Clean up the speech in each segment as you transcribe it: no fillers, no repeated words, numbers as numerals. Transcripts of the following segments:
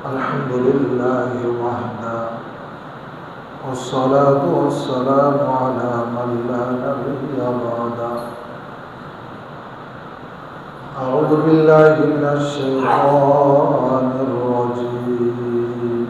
الحمد لله وحده والصلاة والسلام على من لا نبي بعده أعوذ بالله من الشيطان الرجيم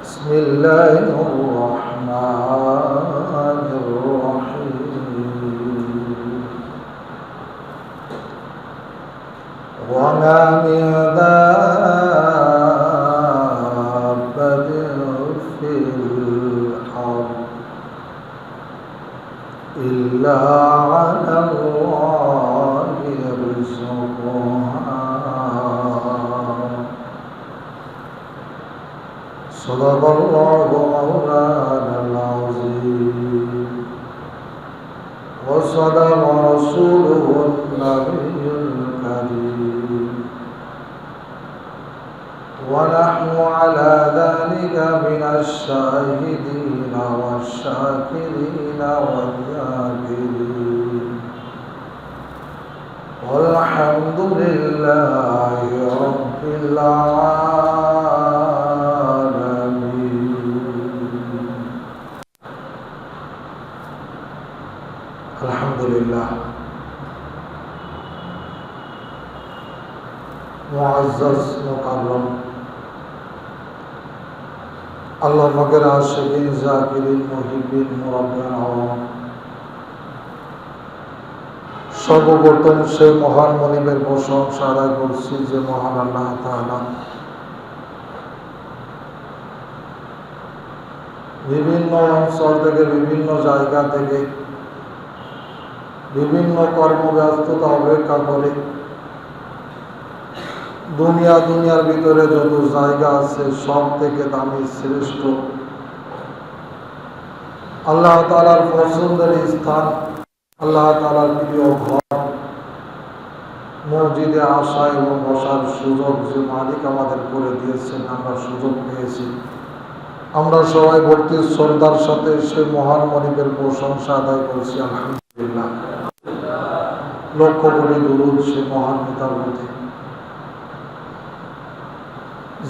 بسم الله الرحمن الرحيم وما من دابة في الأرض إلا على الله يرزقها صدق الله مولانا العظيم وصدق رسوله النبي الكريم ونحن على ذلك من الشاهدين والشاكرين والذاكرين والحمد لله رب العالمين. الحمد لله মুআজ্জাজ মুকাররম আল্লাহ পাকের আশিকিন জাকিরিন মুহিব্বিন মুরাব্বিন আওয়াম সর্বপ্রথম সেই মহান মনিবের প্রশংসা আদায় করছি যে মহান আল্লাহ তাআলা বিভিন্ন অঞ্চল থেকে বিভিন্ন জায়গা থেকে বিভিন্ন কর্মব্যস্ততা অপেক্ষা করে দুনিয়ার ভিতরে যত জায়গা আছে সব থেকে দামি শ্রেষ্ঠ আল্লাহ তাআলার পছন্দের স্থান, আল্লাহ তাআলার প্রিয় ঘর, মসজিদে আসা এবং বসার সুযোগ যে মালিক আমাদের করে দিয়েছেন, আমরা সুযোগ পেয়েছি। আমরা সবাই ভক্তি শ্রদ্ধার সাথে সেই মহান মনিবের প্রশংসা আদায় করছি আলহামদুলিল্লাহ। লক্ষ কোটি দরুদ সে মহান নেতার প্রতি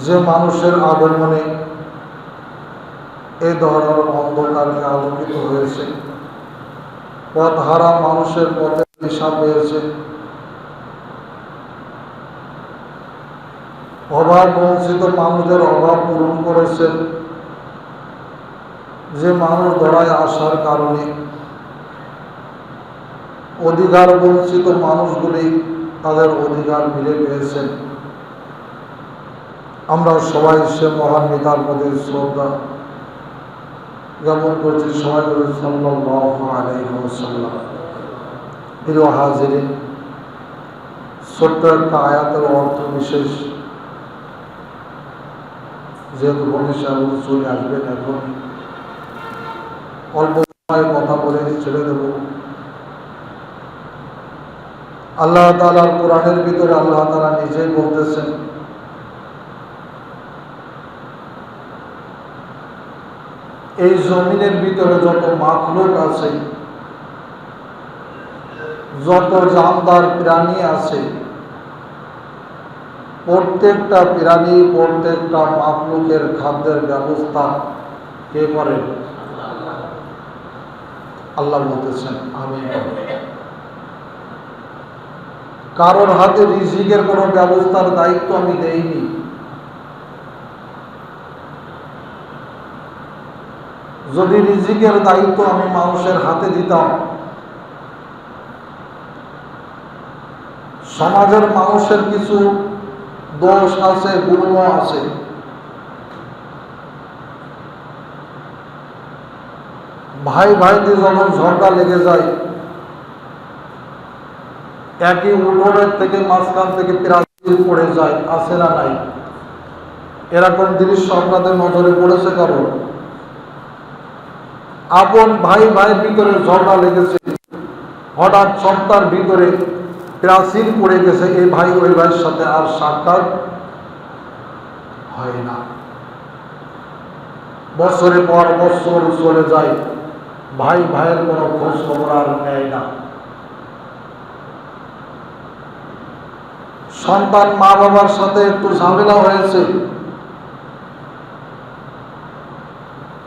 যে মানুষের আগমনে এই ধরনের অন্ধকারকে আলোকিত হয়েছে, পথহারা মানুষের পথে দিশা পেয়েছে, অভাব বঞ্চিত মানুষদের অভাব পূরণ করেছেন, যে মানুষ ধরায় আসার কারণে অধিকার বঞ্চিত মানুষগুলি তাদের অধিকার ফিরে পেয়েছেন। আমরা সবাই সে মহান নেতার প্রতি শ্রদ্ধা জ্ঞাপন করছি, সবাই বলে সাল্লাল্লাহু আলাইহি ওয়াসাল্লাম। প্রিয় হাজিরিন, ছোট্ট একটা আয়াতের অর্থ বিশেষ, যেহেতু ভবিষ্যৎ চলে আসবেন, এখন অল্প সময় কথা বলে ছেড়ে দেব। আল্লাহ তাআলার কোরআনের ভিতরে আল্লাহ তাআলা নিজেই বলতেছেন, এই জমিনের ভিতরে যত মাখলুক আছে, যত জানদার প্রাণী আছে, প্রত্যেকটা প্রাণী, প্রত্যেকটা মাখলুকের খাদ্যের ব্যবস্থা কে করেন? আল্লাহ বলতেছেন আমি। কারোর হাতে রিজিকের কোনো ব্যবস্থার দায়িত্ব আমি দেইনি। যদি রিজিকের দায়িত্ব আমি মানুষের হাতে দিতাম, সমাজের মানুষের কিছু দোষ আছে, গুণ আছে। ভাই ভাইতে যখন ঝগড়া লেগে যায়, একই উঠোনের থেকে মাঝখান থেকে প্রাচীর পড়ে যায়, আছে না নাই? এরকম দৃশ্য আপনাদের নজরে পড়েছে কারণ? আপন ভাই ভাইয়ের ভিতরে ঝগড়া লেগেছে, হঠাৎ সপ্তাহের ভিতরে প্রাচীর পড়ে গেছে, এই ভাই ওই ভাইয়ের সাথে আর সাক্ষাৎ হয় না। বছরের পর বছর চলে যায়, ভাই ভাইয়ের কোনো খোঁজ খবর আর নেয় না। সন্তান মা বাবার সাথে একটু ঝামেলা হয়েছে,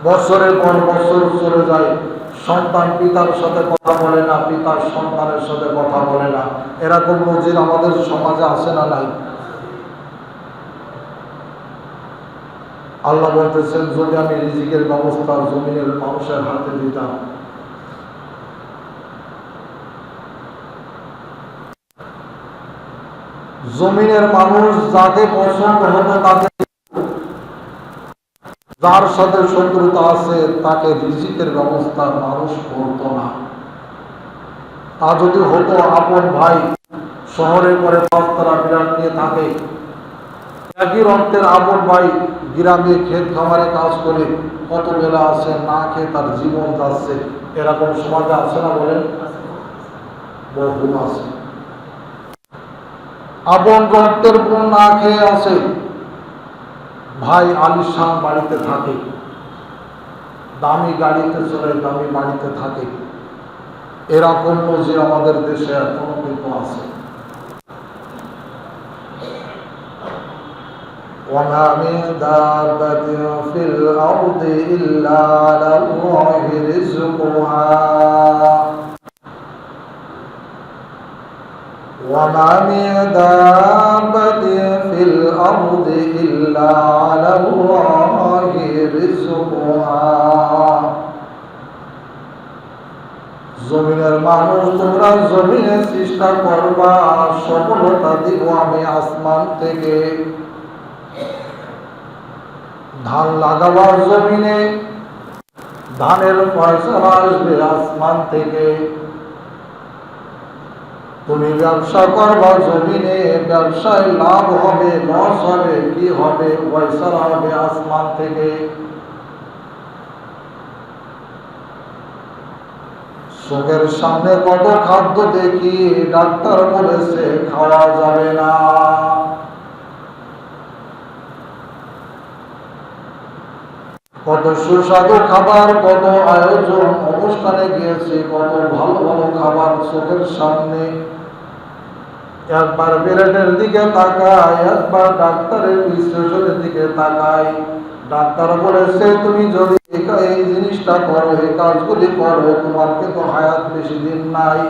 বছরের পর বছর চলে যায়, সন্তান পিতার সাথে কথা বলে না, পিতার সন্তানের সাথে কথা বলে না। এরকম নজির আমাদের সমাজে আছে না নাই? আল্লাহ বলতেছেন, যদি আমি রিজিকের ব্যবস্থা জমিনের মানুষের হাতে দিতাম, জমিনের মানুষ যাকে পছন্দ হতো তাকে, যার সাথে শত্রুতা আছে তাকে রিজিকের ব্যবস্থা মানুষ করতো না। তা যদি হতো, আপন ভাই শহরে করে পাঁচতলা বিরাট নিয়ে থাকে, একই রক্তের আপন ভাই গ্রামে ক্ষেত খামারে কাজ করে কত বেলা আছে, না খেয়ে তার জীবন যাচ্ছে, এরকম সমাজে আছে না বলেন? বহু আছে। আপন রক্তের বোন না খেয়ে আছে, ভাই আলিশান বাড়িতে থাকে, দামি গাড়িতে চলে, দামি বাড়িতে থাকে। এরকম নজির আমাদের দেশে এখনো কিন্তু আছে। وما من دابة في الأرض إلا على الله رزقها وما من دابة في الأرض إلا على الله رزقها জমিনের মানুষ, তোমরা জমিনে চেষ্টা করবা, সফলতা দিব আমি আসমান থেকে। ধান লাগাবা জমিনে, ধানের ফসল আসবে আসমান থেকে। তুমি ব্যবসা করবা জমিনে, ব্যবসায় লাভ হবে, লস হবে, কি হবে, ফসল হবে আসমান থেকে। চোখের সামনে কত খাদ্য দেখি, ডাক্তার বলেছে খাওয়া যাবে না। কত সুস্বাদু খাবার, কত আয়োজন, অনুষ্ঠানে গিয়েছি, কত ভালো ভালো খাবার চোখের সামনে। একবার প্লেটের দিকে তাকাই, একবার ডাক্তারের বিশ্লেষণের দিকে তাকাই। ডাক্তার বলেছে তুমি যদি এই জিনিসটা করো, এই কাজগুলি করো, তোমার কিন্তু হায়াত বেশি দিন নাই।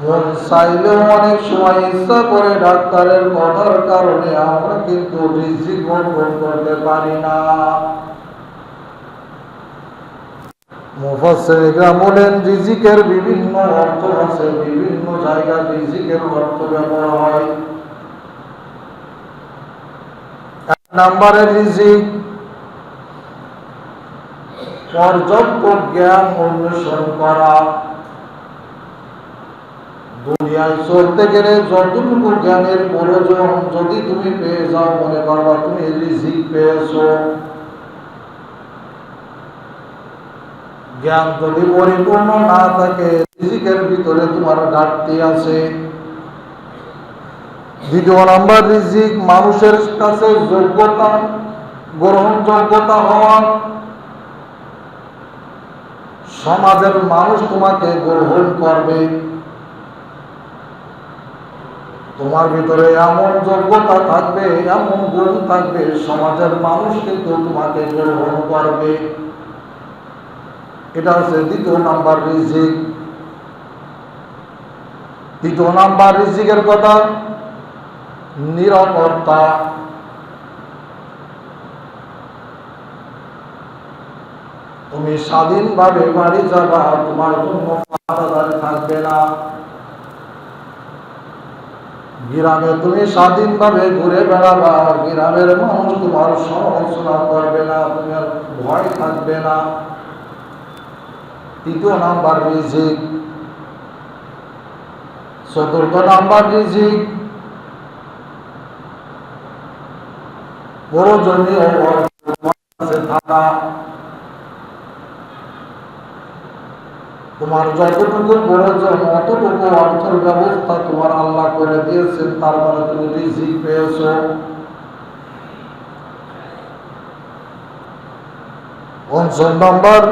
মন চাইলেও অনেক সময় ইচ্ছা করে ডাক্তারের কথার কারণে আমরা কিন্তু রিজিক বর্জন করতে পারি না। মুফাসসিররা বলেন রিজিকের বিভিন্ন অর্থ আছে, বিভিন্ন জায়গায় রিজিকের অর্থ ব্যবহার হয়। এক নম্বরে রিজিক পর্যাপ্ত জ্ঞান অন্বেষণ করা। দুনিয়ায় চলতে গেলে যতটুকু জ্ঞানের প্রয়োজন যদি তুমি পেয়ে যাও, মনে করবা তুমি রিজিক পেয়েছো। জ্ঞান যদি পরিপূর্ণ না থাকে, রিজিকের ভিতরে তোমার ঘাটতি আছে। দ্বিতীয় নাম্বার রিজিক মানুষের কাছে যোগ্যতা, গ্রহণযোগ্যতা হওয়া। সমাজের মানুষ তোমাকে গ্রহণ করবে, তোমার ভিতরে এমন যোগ্যতা থাকবে, এমন গুণ থাকবে, সমাজের মানুষ কিন্তু তোমাকে গ্রহণ করবে। এটা হচ্ছে দ্বিতীয় নাম্বার রিজিক। তৃতীয় নাম্বার রিজিকের কথা, নিরাপত্তা। তুমি স্বাধীনভাবে বাড়ি যাবা, তোমার জন্য পাহারাদারি থাকবে না। গ্রামে তুমি স্বাধীনভাবে ঘুরে বেড়াবা, গ্রামের মানুষ তোমার সমালোচনা করবে না, তোমার ভয় থাকবে না। তৃতীয় নাম্বার রিজিক। চতুর্থ নাম্বার রিজিক প্রয়োজনীয় থাকা। তোমার যতটুকু প্রয়োজন অতটুকু অর্থের ব্যবস্থা তোমার আল্লাহ করে দিয়েছেন, তার মানে তুমি রিজিক পেয়েছো। পঞ্চম নম্বর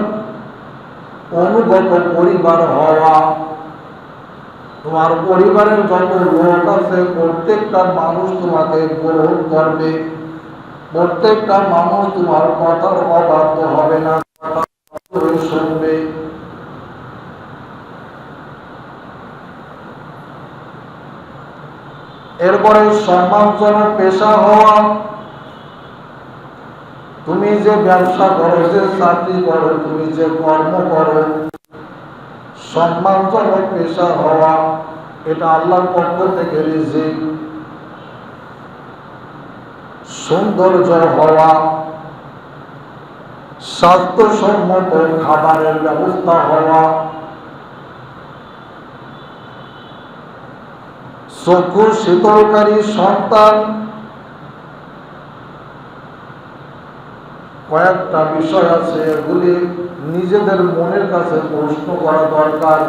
অনুগত পরিবার হওয়া। তোমার পরিবারের যত লোক আছে প্রত্যেকটা মানুষ তোমাকে গ্রহণ করবে, প্রত্যেকটা মানুষ তোমার কথার অবাধ্য হবে না, কথা শুনবে। এরপরে সম্মানজনক পেশা হওয়া, তুমি যে ব্যবসা করো, যে চাকরি করো, তুমি যে কর্ম করো, সম্মানজনক পেশা হওয়া, এটা আল্লাহর পক্ষ থেকে রিজিক। সৌন্দর্য হওয়া, স্বাস্থ্যসম্মত খাবারের ব্যবস্থা হওয়া, চক্ষু শীতলকারী সন্তান, কয়েকটা বিষয় আছে, এগুলি নিজেদের মনের কাছে প্রশ্ন করা দরকার।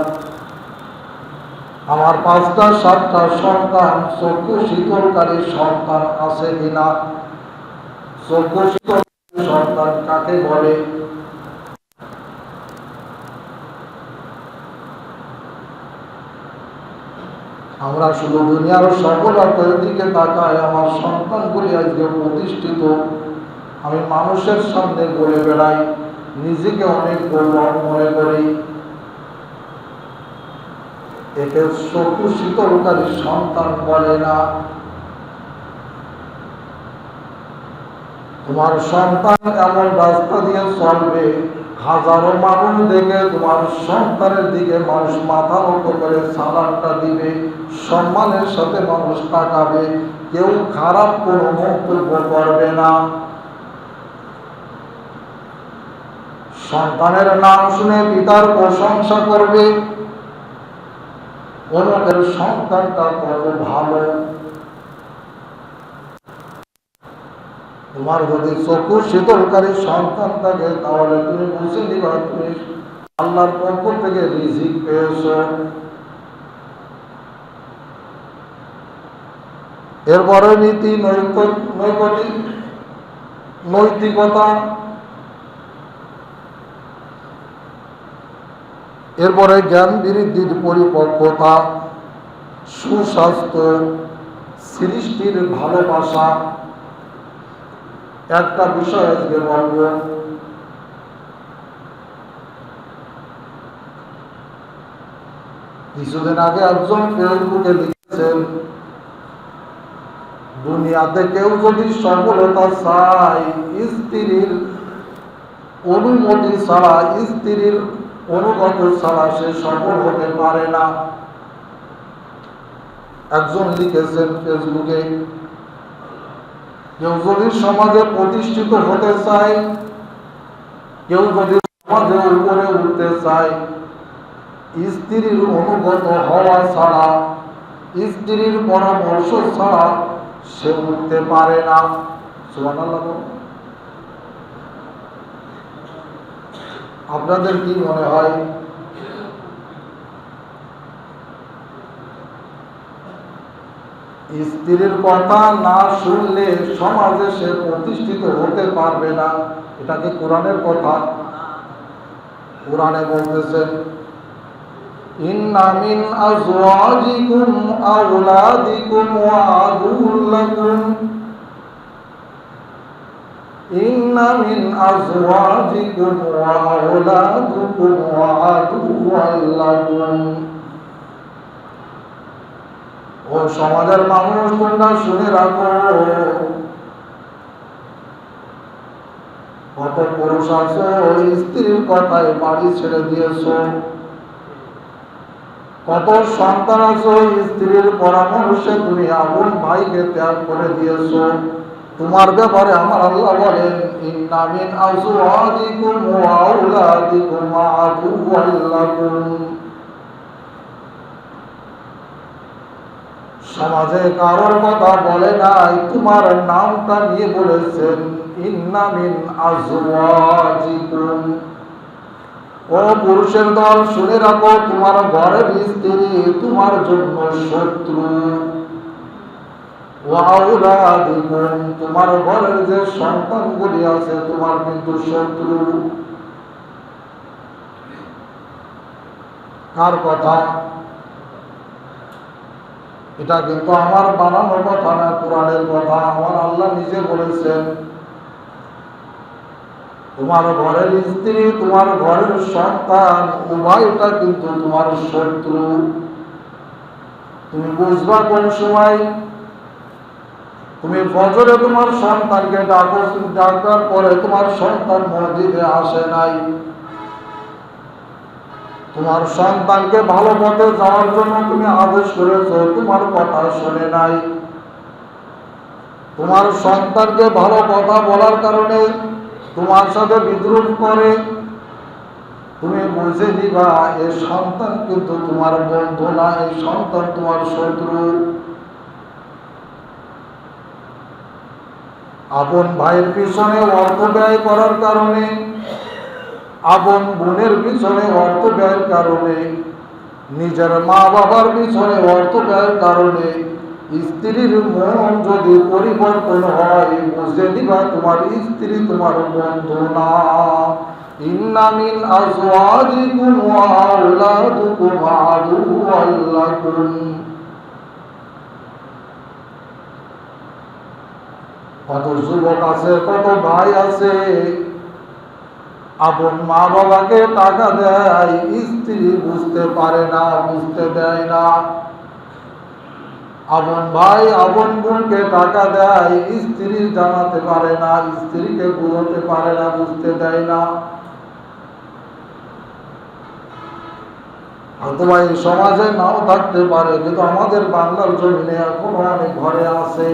আমার 5টা 7টা সন্তান চক্ষু শীতলকারী সন্তান আছে কিনা? চক্ষু শীতলকারী সন্তান কাকে বলে? আমরা শুধু দুনিয়ার সফলতার দিকে তাকাই, আমার সন্তানগুলি আজকে প্রতিষ্ঠিত, আমি মানুষের সামনে বলে বেড়াই, নিজেকে অনেক গৌরব মনে করি। একে চক্ষু শীতলকারী সন্তান বলে না। তোমার সন্তান এমন রাস্তা দিয়ে চলবে, হাজারো মানুষ দেখে তোমার সন্তানের দিকে মানুষ মাথা নত করে সালামটা দিবে, সম্মানের সাথে মানুষ তাকাবে, কেউ খারাপ কোনো মন্তব্য করবে না। সন্তানের নাম শুনে পিতার প্রশংসা করবে, অন্যদের সন্তানটা কত ভালো। তোমার যদি চক্ষু শীতলকারী সন্তান থাকে, তাহলে তুমি বুঝে নিবা তুমি আল্লাহর পক্ষ থেকে রিজিক পেয়েছ। এরপরে নীতি নৈতিকতা, এরপরে জ্ঞান বৃদ্ধির পরিপক্কতা, সুস্বাস্থ্য, সৃষ্টির ভালোবাসা। একটা বিষয় আজকে বলব, কিছুদিন আগে একজন ফেসবুকে লিখেছেন, দুনিয়াতে কেউ যদি সফলতা চায়, স্ত্রীর অনুমতি ছাড়া, স্ত্রীর অনুগত ছাড়া সে সফল হতে পারে না। একজন লিখেছেন ফেসবুকে, কেউ যদি সমাজে প্রতিষ্ঠিত হতে চায়, কেউ যদি সমাজে উপরে উঠতে চায়, স্ত্রীর অনুগত হওয়া ছাড়া, স্ত্রীর পরামর্শ ছাড়া সে উঠতে পারে না। সুবহানাল্লাহ। আপনাদের কি মনে হয়? স্ত্রীর কথা না শুনলে সমাজে সে প্রতিষ্ঠিত হতে পারবে না, এটা কি কোরআনের কথা? কোরআনে বলতেছেন, ইন্না মিন আজওয়াজিকুম আওলাদিকুম ওয়া আদুউল লাকুম, ইন্না মিন আজওয়াজিকুম ওয়া আওলাদিকুম ওয়া আদুউল লাকুম। ও সমাজের মানুষ, তোমরা শুনে রাখো, কত পুরুষ আছে ওই স্ত্রীর কথায় বাড়ি ছেড়ে দিয়েছ, কত সন্তান আছে ওই স্ত্রীর পরামর্শে তুমি আপন ভাইকে ত্যাগ করে দিয়েছ। তোমার ব্যাপারে আমার আল্লাহ বলেন, ইন্না মিন আজওয়াজিকুম ওয়া আওলাদিকুম আদুউল লাকুম। সমাজে কারোর কথা বলে নাই, তোমার নামটা নিয়ে বলেছেন, ইন্না মিন আজওয়াজিকুম। ও পুরুষের দল, শুনে রাখো, তোমার ঘরের স্ত্রী তোমার জন্য শত্রু। ওয়া আওলাদিকুম, তোমার ঘরের যে সন্তানগুলি আছে তোমার কিন্তু শত্রু। কার কথা? এটা কিন্তু আমার বানানো কথা না, কোরআনের কথা। আমার আল্লাহ নিজে বলেছেন, তোমার ঘরের স্ত্রী, তোমার ঘরের সন্তান উভয়টা কিন্তু তোমার শত্রু। তুমি বুঝবা কোন সময়? তুমি ফজরে তোমার সন্তানকে ডাকো, ডাকার পরে তোমার সন্তান মসজিদে আসে নাই, তোমার সন্তানকে ভালো পথে যাওয়ার জন্য তুমি আদেশ করেছো, তোমার কথা শোনে নাই। তোমার সন্তানকে ভালো কথা বলার কারণে তোমার সাথে বিদ্রোহ করে, তুমি বুঝে দিবা এই সন্তান কিন্তু তোমার বন্ধু না, এই সন্তান তোমার শত্রু। আপন ভাইয়ের পিছনে অর্থ ব্যয় করার কারণে, আপন বোনের পিছনে অর্থ ব্যয়ের কারণে, নিজের মা বাবার পিছনে অর্থ ব্যয়ের কারণে স্ত্রীর মন যদি পরিবর্তন হয়, বুঝে দিবা তোমার স্ত্রী তোমার বন্ধু না। ইন্না মিন আজওয়াজিকুম ওয়া আওলাদিকুম আদুওয়াল লাকুম। কত যুবক আছে, কত ভাই আছে, আপন মা বাবাকে টাকা দেয়, স্ত্রী বুঝতে পারে না, বুঝতে দেয় না। আপন ভাই আপন বোনকে টাকা দেয়, স্ত্রী জানাতে পারে না, স্ত্রীকে বুঝতে পারে না, বুঝতে দেয় না। অথবা এই সমাজে নাও থাকতে পারে, কিন্তু আমাদের বাংলার জমিনে এখনো অনেক ঘরে আছে,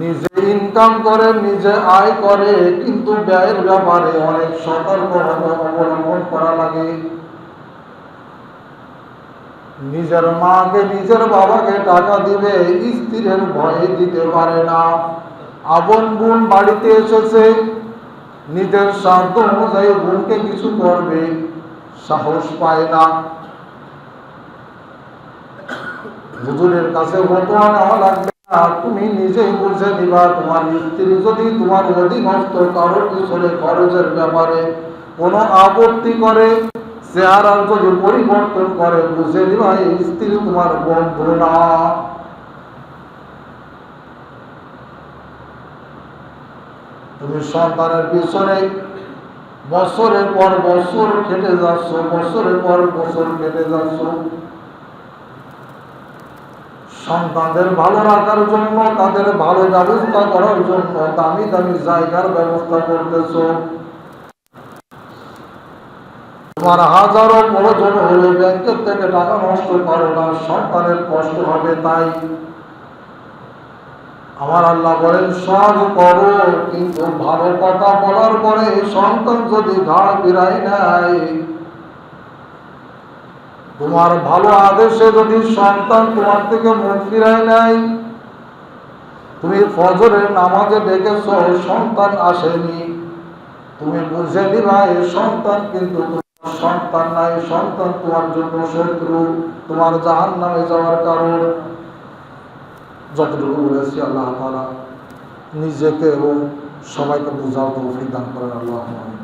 নিজে ইনকাম করে, নিজে আয় করে, কিন্তু ব্যয়ের ব্যাপারে অনেক সতর্ক অবলম্বন করা লাগে। নিজের মাকে নিজের বাবাকে টাকা দিবে, স্ত্রীর ভয়ে দিতে পারে না। আপন বোন বাড়িতে এসেছে, নিজের সাধ্য অনুযায়ী বোনকে কিছু করবে, সাহস পায় না। হুজুরের কাছে ফতোয়া নেওয়া লাগবে না, তুমি নিজেই বুঝে নিবা। তোমার স্ত্রী যদি তোমার অধীনস্থ কারোর পিছনে খরচের ব্যাপারে কোনো আপত্তি করে, চেহারার যদি পরিবর্তন করে, বুঝে নিবা এই স্ত্রী তোমার বন্ধু না। তুমি সন্তানের পিছনে বছরের পর বছর কেটে যাচ্ছ, বছরের পর বছর কেটে যাচ্ছ, সন্তানদের ভালো রাখার জন্য, তাদের ভালো ব্যবস্থা করার জন্য দামি দামি জায়গার ব্যবস্থা করতেছ। তোমার হাজারো প্রয়োজন হলে ব্যাংকের থেকে টাকা নষ্ট করো না, সন্তানের কষ্ট হবে তাই। আমার আল্লাহ বলেন সব করো, কিন্তু ভালো কথা বলার পরে সন্তান যদি ঘাড় ফিরায় নেয়, তোমার ভালো আদেশে যদি সন্তান তোমার থেকে মুখ ফিরায় নেয়, তুমি ফজরের নামাজে ডেকেছ, সন্তান আসেনি, তুমি বুঝে দিবা এই সন্তান কিন্তু তোমার সন্তান নাই, সন্তান তোমার জন্য শত্রু, তোমার জাহান্নামে যাওয়ার কারণ। যতটুকু বলেছি আল্লাহ তাআলা নিজেকে এবং সবাইকে বুঝার তৌফিক দান করেন। আল্লাহুম্মা আমিন।